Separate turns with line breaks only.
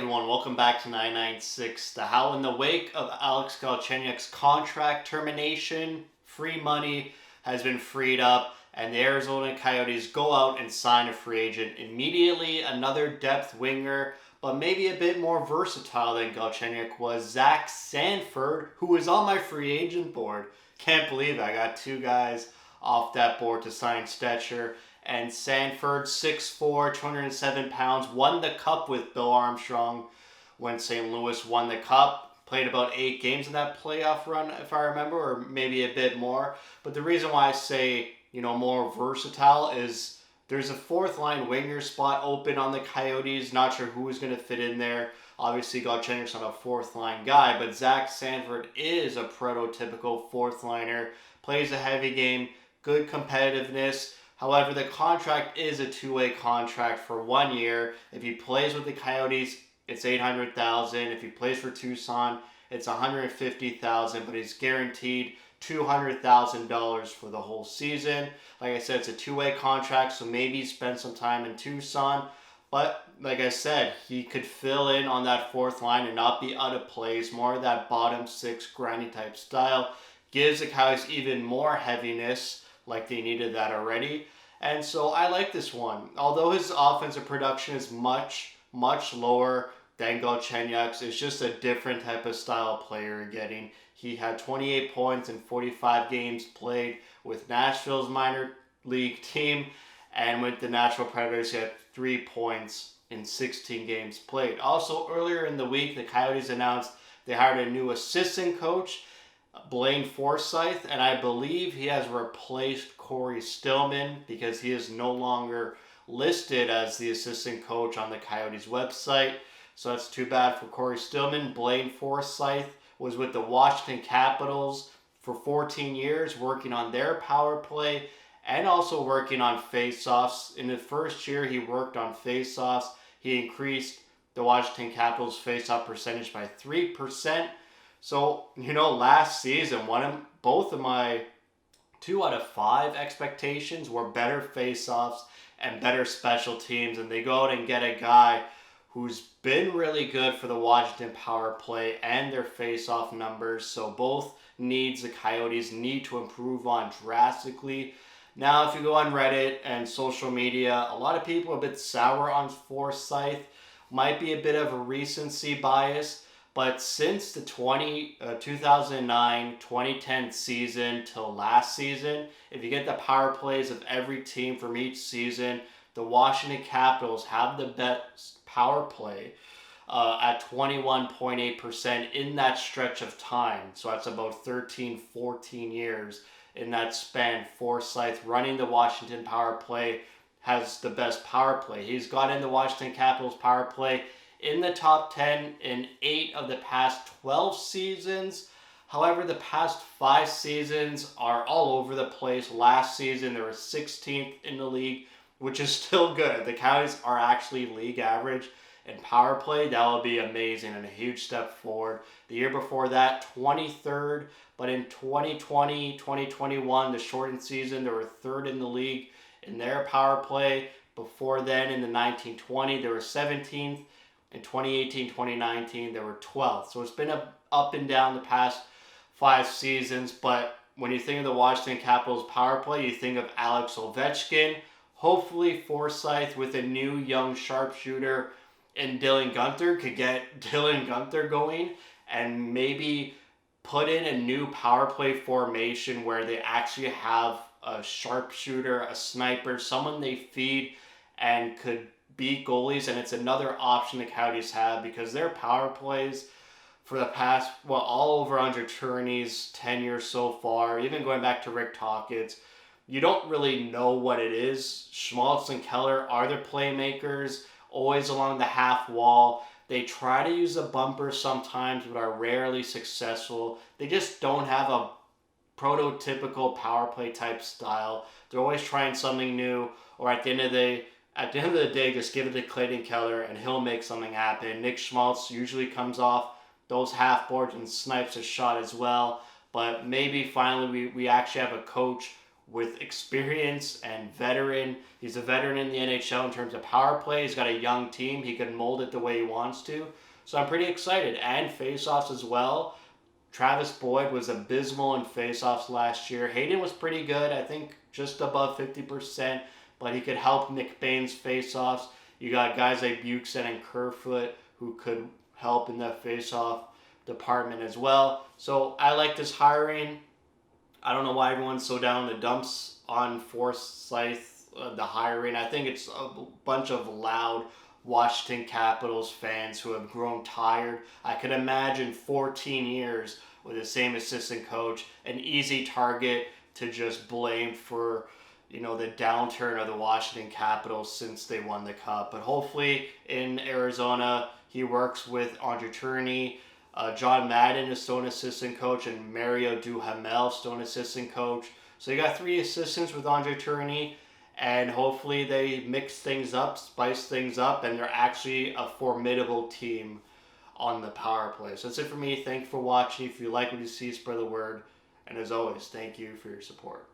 everyone, welcome back to 996. The Howl. In the wake of Alex Galchenyuk's contract termination, free money has been freed up, and the Arizona Coyotes go out and sign a free agent immediately. Another depth winger, but maybe a bit more versatile than Galchenyuk was, Zach Sanford, who was on my free agent board. Can't believe it. I got two guys off that board to sign Stetcher. And Sanford, 6'4", 207 pounds, won the Cup with Bill Armstrong when St. Louis won the Cup. Played about 8 games in that playoff run, if I remember, or maybe a bit more. But the reason why I say, more versatile is there's a fourth-line winger spot open on the Coyotes. Not sure who is going to fit in there. Obviously, Galchenyuk's not a fourth-line guy, but Zach Sanford is a prototypical fourth-liner. Plays a heavy game, good competitiveness. However, the contract is a two-way contract for 1 year. If he plays with the Coyotes, it's $800,000. If he plays for Tucson, it's $150,000, but he's guaranteed $200,000 for the whole season. Like I said, it's a two-way contract, so maybe spend some time in Tucson. But like I said, he could fill in on that fourth line and not be out of place. More of that bottom six grindy type style. Gives the Coyotes even more heaviness, like they needed that already. And so I like this one. Although his offensive production is much, much lower than Galchenyuk's, it's just a different type of style player you're getting. He had 28 points in 45 games played with Nashville's minor league team, and with the Nashville Predators, he had 3 points in 16 games played. Also, earlier in the week, the Coyotes announced they hired a new assistant coach, Blaine Forsyth, and I believe he has replaced Corey Stillman because he is no longer listed as the assistant coach on the Coyotes website. So that's too bad for Corey Stillman. Blaine Forsyth was with the Washington Capitals for 14 years, working on their power play and also working on faceoffs. In the first year he worked on faceoffs, he increased the Washington Capitals faceoff percentage by 3%. So, last season, both of my 2 out of 5 expectations were better faceoffs and better special teams. And they go out and get a guy who's been really good for the Washington power play and their faceoff numbers. So both needs the Coyotes need to improve on drastically. Now, if you go on Reddit and social media, a lot of people are a bit sour on Forsyth. Might be a bit of a recency bias. But since the 2009-2010 season till last season, if you get the power plays of every team from each season, the Washington Capitals have the best power play at 21.8% in that stretch of time. So that's about 13, 14 years in that span. Forsyth running the Washington power play has the best power play. He's got in the Washington Capitals power play in the top 10 in 8 of the past 12 seasons. However, the past 5 seasons are all over the place. Last season, they were 16th in the league, which is still good. The Coyotes are actually league average in power play. That would be amazing and a huge step forward. The year before that, 23rd. But in 2020, 2021, the shortened season, they were 3rd in the league in their power play. Before then, in the 1920, they were 17th. In 2018, 2019, they were 12th. So it's been up and down the past 5 seasons. But when you think of the Washington Capitals power play, you think of Alex Ovechkin. Hopefully Forsyth with a new young sharpshooter and Dylan Guenther could get Dylan Guenther going and maybe put in a new power play formation where they actually have a sharpshooter, a sniper, someone they feed and could beat goalies. And it's another option the Coyotes have because their power plays for the past, all over under Tourney's tenure so far, even going back to Rick Tocchet's, you don't really know what it is. Schmaltz and Keller are the playmakers, always along the half wall. They try to use a bumper sometimes, but are rarely successful. They just don't have a prototypical power play type style. They're always trying something new, or at the end of the day, just give it to Clayton Keller and he'll make something happen. Nick Schmaltz usually comes off those half boards and snipes a shot as well. But maybe finally we actually have a coach with experience and veteran. He's a veteran in the NHL in terms of power play. He's got a young team. He can mold it the way he wants to. So I'm pretty excited. And faceoffs as well. Travis Boyd was abysmal in faceoffs last year. Hayden was pretty good, I think just above 50%, but he could help Nick Bain's faceoffs. You got guys like Buxton and Kerfoot who could help in the faceoff department as well. So I like this hiring. I don't know why everyone's so down in the dumps on Forsyth, the hiring. I think it's a bunch of loud Washington Capitals fans who have grown tired. I could imagine 14 years with the same assistant coach, an easy target to just blame for, the downturn of the Washington Capitals since they won the cup. But hopefully in Arizona, he works with Andre Tourigny. John Madden is still an assistant coach, and Mario Duhamel still an assistant coach. So you got 3 assistants with Andre Tourigny, and hopefully they mix things up, spice things up, and they're actually a formidable team on the power play. So that's it for me. Thank you for watching. If you like what you see, spread the word. And as always, thank you for your support.